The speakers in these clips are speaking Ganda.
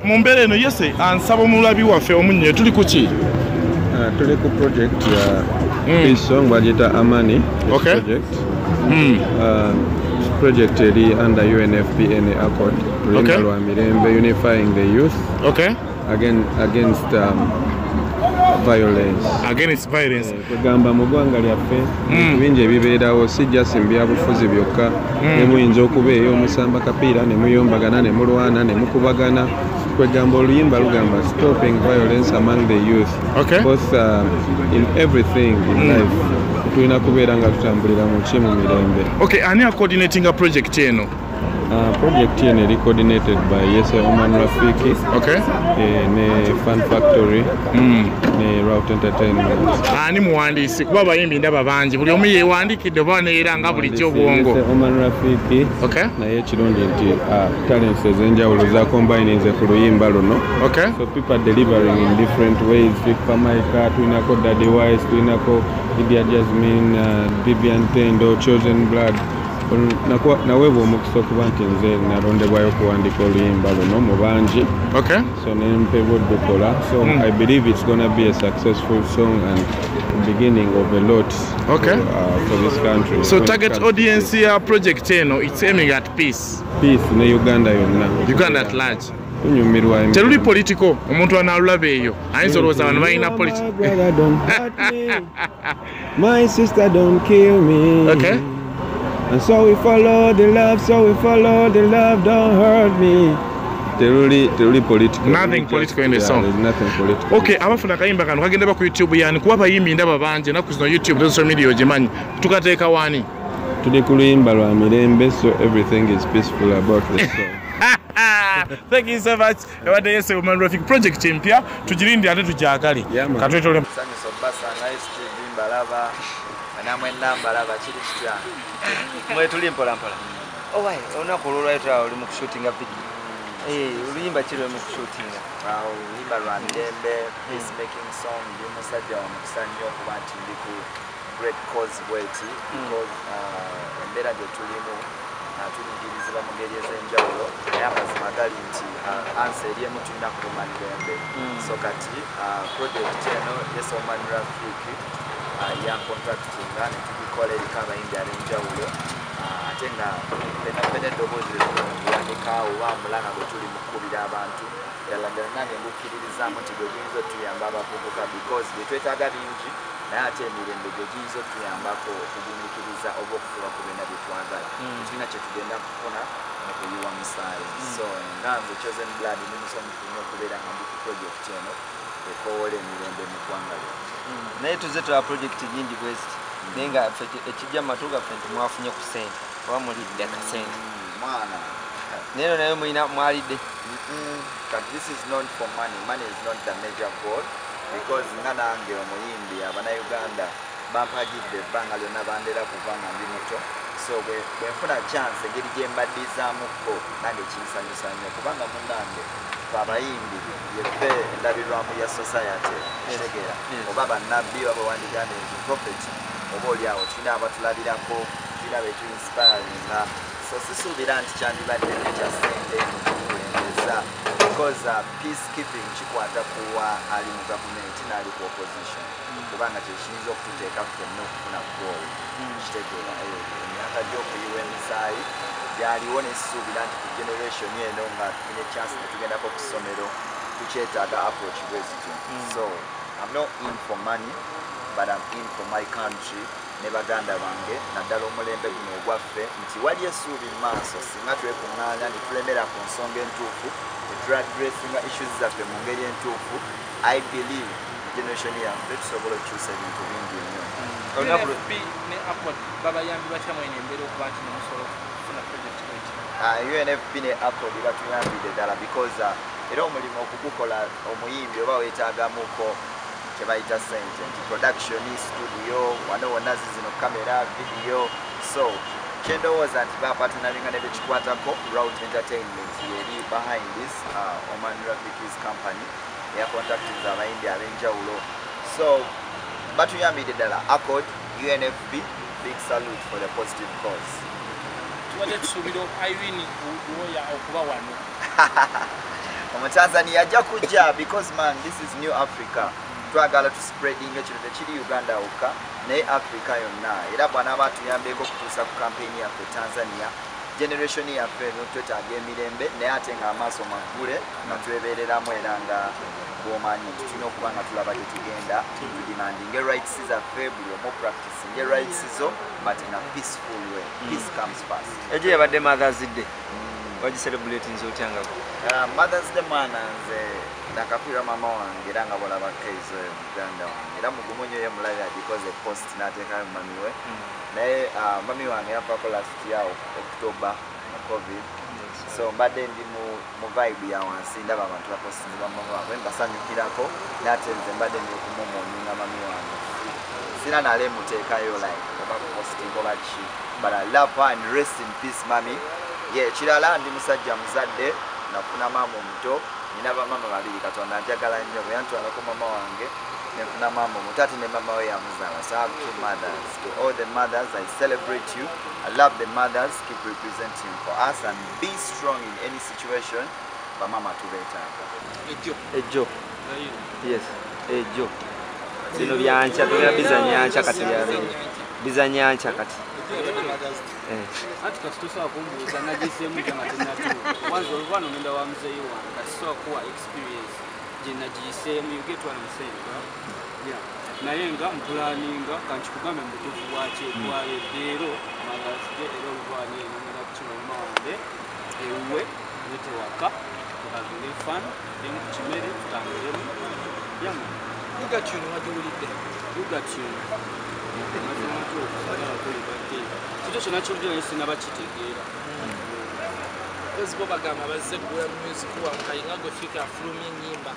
Mumbere no yese ansaba mulabi waffe omunye tuli kuki tuli ku project ya Song bajita Amani. Okay. Project eri under UNFPA accord Lulinda Ak'emirembe unifying the youth against violence. Against violence. Kugamba mu ggwanga lyaffe bingi ebibeerawo si just mbyabufuzi byokka ne muyinza okubeeyo omusamba kapiira ne muyombagana ne mulwana ne mukubagana. Kwegamba oluyimba lugamba stopping violence among the youth. Both in everything in life tulina kubeera nga tutambulira mu kimu mirembe. Ani a coordinating a project eno? Project eno eri coordinated by Yese Oman Rafiki, ne Fun Factory, ne Route Entertainment. Ani muwandiisi kuba abayimbi ndaba bangi buli omu yeewandiikidde oba neera nga bulijjo bwongo. Yese Oman Rafiki naye ekirungi nti talents ez'enjawulo za combininze ku luyimba luno. So people are delivering in different ways. Fameica, tulinako Daddy Wise, tulinako Lydia Jazmine, Bibian Tendo, Chosen Blood. Naweebwa omukisa okuba nti nze nalondebwayo okuwandika oluyimba luno mu bangi. So nempeebwa Nebakola. So I believe it's going to be a successful song and the beginning of a lot for this country. So target audience here project eno, it's aiming at peace. Peace ne Uganda yonna. Uganda at large. Kunyumirwa teruli political omuntu analulaba eyo ayinza olowooza abantu balina political. My sister don't kill me. And so we follow the love, don't hurt me. Teruli political. Nothing political in the song. There's nothing political. Abafuna Akayimba kano kagenda ku YouTube yani kuba abayimbi ndaba banje naku zino YouTube social media ogimanyi tukateeka wani. tuli ku luyimba lwa mirembe, so everything is peaceful about the song. Thank you so much. Ebadde yese Woman Traffic project empya tugirindi ate tujakale. Katwetole. Sanyo sobasa nice to bimbalaba. Namwe nambalaba kiri kitya. Mwe tuli mpola mpola. Oh why unakololwa eta oli mu shootinga video. Uluyimba kiri mu shootinga. Uluyimba lwa mirembe, peacemaking song ndi musajja wa musanyo kuba nti ndi ku great cause bweti because embera gye tulimu tulingirizibwa mu ngeri ez'enjawulo naye amazima gali nti ansi eri emu tulina kuluma mirembe so kati project eno yes Woman Traffic ya contractinga ne tugikola eriko abayimbi ab'enjawulo ate nga benabena eddoboozi lyandikaawo wamulanga bwe tuli mu kkubira abantu ddala nange ngukkiririzaamu nti gwe giyinza otuyamba abavubuka because bye twetaaga bingi naye ate emirembe gye giyinza otuyambako okugumiikiriza oba okufuba ku byonna bye twagala ekirina kye tugenda kufuna ne kuyiwa musaayi so nga nze chosen blood ndi musanyufu nnyo okubeera nga ndi ku project eno ekoowola emirembe mu ggwanga lyonna naye tuze twa project gindi bwezi naye nga ekijja mu matu gaffe nti mwafunye ku ssente oba mulidde akasente mwana neero naye mulina mwalidde but this is not for money. Money is not the major goal because nga nange omuyimbi Abannayuganda bampagidde ebbanga lyonna bandera kuva nga ndi muto so bwe nfuna chance engeri gye mbaddizaamukko nange kinsanyusa nnyo kubanga munnange abayimbi yeffe endabirwamu ya society kitegeera oba bannabbi oba wandiganda prophet oba oliawo tulina abatulabirako tulina betuinspiringa so sisuubira nti kyandibadde nekya ssente mukulembeza because peacekeeping kikwata kuwa ali mu gavumenti n'ali ku opposition kubanga kyekiyinza okututeeka ffenna okufuna goal kitegeera emyaka gy'okuyiwa emisaayi gyaliwo nesisuubira nti ku generation eno nga tufunye chance netugendako ku ssomero tukyetaaga approach bwezityo so I'm not in for money but I'm in for my country ne baganda bange naddala omulembe guno ogwaffe nti wali essuubi mu maaso singa twekuŋŋaanya ne tulemera ku nsonga entuufu neturaddressinga issues zaffe mu ngeri entuufu I believe generation yaffe tusobola okukyusa ebintu bingi nnyo UNFP ne Accord batuyambidde ddala because era omulimu okugukola omuyimbi oba weetaagamuko kyebayita sente nti production studio wano wonna zizino kamera video so kyendowooza nti bapatanalinga ne bekikwatako Route Entertainment yeri behind this Woman Traffic's company eyacontactinze abayimbi ab'enjawulo so batuyambidde ddala Accord UNFP big salute for the positive cause Omutanzania ajja kujja because man this is new Africa twagala tu spreading ekiro tekiri Uganda wokka naye Africa yonna era bw'anaaba atuyambeeko okutuusa ku campaign yaffe Tanzania generation yaffe eno twetaaga emirembe naye ate nga amaaso maggule nga twebeereramu era nga bw'omanyi tulina okuba nga tulaba gye tugenda tudemandinge rights zaffe buli omu practicing rights zo but in a peaceful way peace comes first ejo yabadde Mother's Day wagi celebrating zotyangako Mother's Day mwana nze nakakwira mama wange era nga bolaba kaizo muganda wange era mugumunyo ye mulabira because a post nateekayo mami we naye mami wange yafaako last year October COVID so mbadde ndi mu vibe ya wansi ndaba abantu bapostinga mama wange mbasanyukirako nate nze mbadde ndikumumunyinga mami wange sina nale muteekayo like oba posting oba ki but I love her and rest in peace mami kirala ndi musajja muzadde nafuna maama omuto nina bamama babiri Katonda njagala nnyo bwe yantwalako mama wange nefuna maama omuto ate ne mama we yamuzaala so I have two mothers to all the mothers I celebrate you I love the mothers keep representing for us and be strong in any situation bamama tubeetaaga ejjo yes ejjo zino byanca tulina bizanyanca kati bizanyanca kati Ati katutosa kumbuza nagiseemu kamatenatu wanzo oluvano ngenda wa muzeeyi wange katisobola kuwa experience gye nagiseemu you get what I'm saying yeah naye nga mpulaninga kankikugambe mu butuufu bwaki ekwale leero magazige era oluvani eno ngenda kukima mama wange ewuwe netewaka tuhavire fan then ku kimere tutambulemu yamu got you, what you will do. You got you. Situation actually is never cheating. Because Boba Gama was a good music one, Kayinga fika fluming nyimba.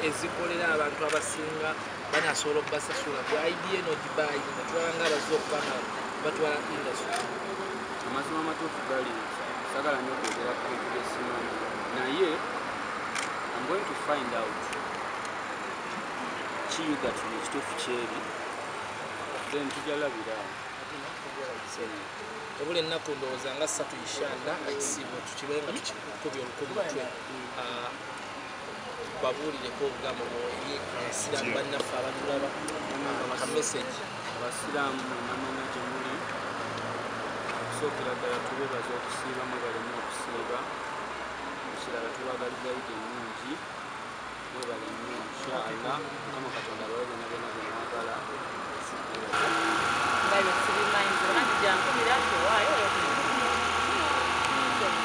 Ezikolera abantu abasinga banasobola okubasasula ku idea n'ogibayi netwalanga abazokubanga batwala industry amazima amatuufu gali sagala nnyo okwogera ku bintu byesimanyi naye I'm going to find out kiyuga tuno ekituufu kyeri then tujalabira obula ennaku ndowooza nga 3 ishanda ekisibo tukibenga tukikubya olukumutwe babuulireko obugambo bwoli abasiraamu bannaffe abatulaba akameseji abasiraamu namanya gye muli okusookera ddala tubebaza okusiiba mwebalemu okusiiba ekirala tubagalizayidi ennungi mwebale nnyo inshallah mukama katonda abawe byonna byonna bye mwagala ngayo sibimanyize bangi jankubira nti waayo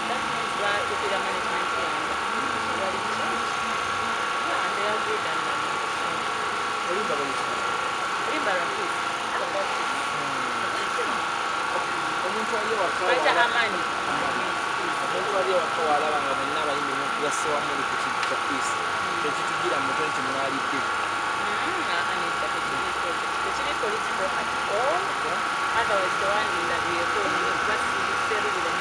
that means bakubira management yange omuntu ali wakawalaba nga bonna abayimbi mukubasewamu ku kintu kya peace tekitugira muto nti mwalidde tekiri political at all otherwise tewandindabireko basibiserubira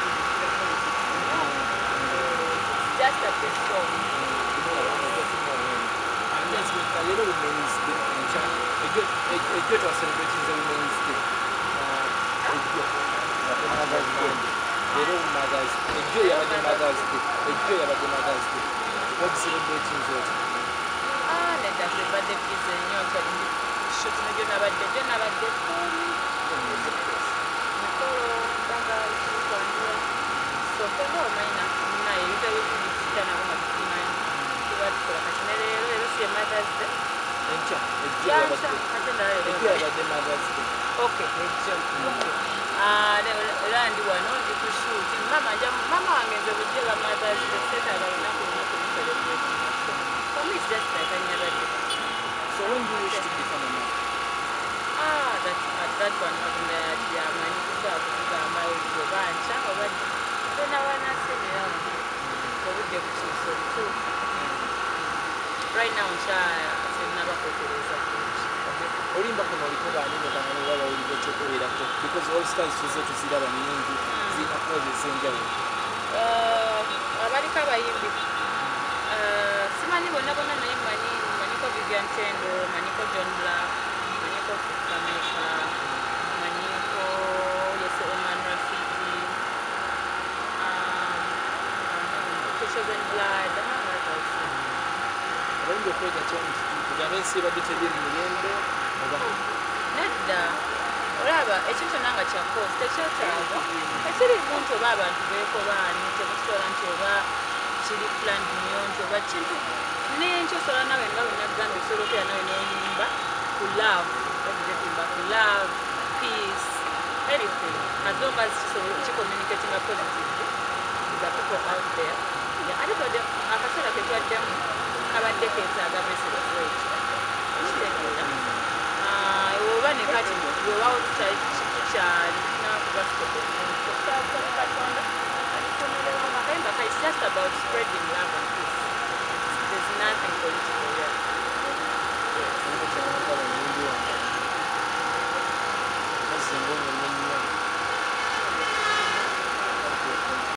just a person a little women's day a good was celebrating the women's day little mothers a joy of the mothers day a joy of the mothers day what celebrating that let us say birthday is a new shoot no jonabadde so hello maina naye yitawe kujitana kama kimanyi tubatikola kati leero si Mother's Day encha ejja Mother's Day okay ejja landi wano ndi kushuti mama wange nze bujjela Mother's Day setala lunaku lunaku celebrate for me it's just like any other day so when do you wish to become a mother that one yamanyi kugamba obanca obadde tena wanasemera obudde bukiisa obutuufu right now nnabakotereza olimba kuno oliko baanene bangana oba bawulira ekyokubeerako because all stars tuze tuziraba nnyingi zirina kozi ez'enjawulo abaliko abayimbi simanyi bonna bonna naye manyiko Vivian Tendo manyiko John Blaq manyiko Fameica manyiko Yese Oman Rafiki Children Blood abayimbi okwega kyanti kugambe ensi badde teri mu mirembe nedda olaba ekintu nanga kyakozi tekyetaaga ekiri muntu oba abantu beekobaani temukitola nti oba kiri planned nnyo nti oba kintu nenkyosobola nawe nga bwe nagamba esobola okubeera nawe n'oyimba ku love okuzetimba ku love peace anything as long as kicommunicating a positive with the people out there ate twadde akaseera ketwaddemu kabadde keetaaga besebafrek ekitegeera oba ne kati wewawo tukyali nakubasikotekatonda alikomerera Akayimba it's just about spreading love and peace there's nothing political here yes.